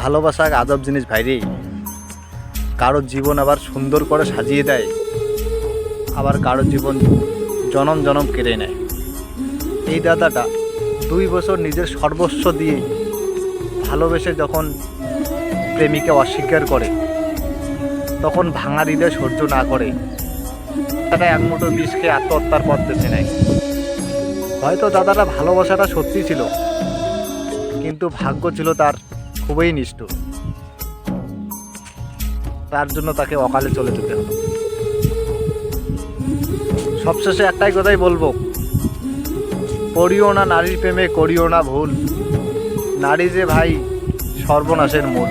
ভালোবাসা এক আজব জিনিস ভাইরে। কারোর জীবন আবার সুন্দর করে সাজিয়ে দেয়, আবার কারোর জীবন জনম জনম কেড়ে নেয়। এই দাদাটা 2 বছর নিজের সর্বস্ব দিয়ে ভালোবেসে যখন প্রেমিকা অস্বীকার করে, তখন ভাঙা হৃদয় সহ্য না করে দাদাটা এক মুঠো বিষ খেয়ে আত্মহত্যার পথ বেছে নেয়। হয়তো দাদাটা ভালোবাসাটা সত্যি ছিল, কিন্তু ভাগ্য ছিল তার খুবই নিষ্ঠুর। তার জন্য তাকে অকালে চলে যেতে হলো। সবশেষে একটাই কথাই বলবো, পড়িও না নারীর প্রেমে, করিও না ভুল। নারী যে ভাই সর্বনাশের মূল।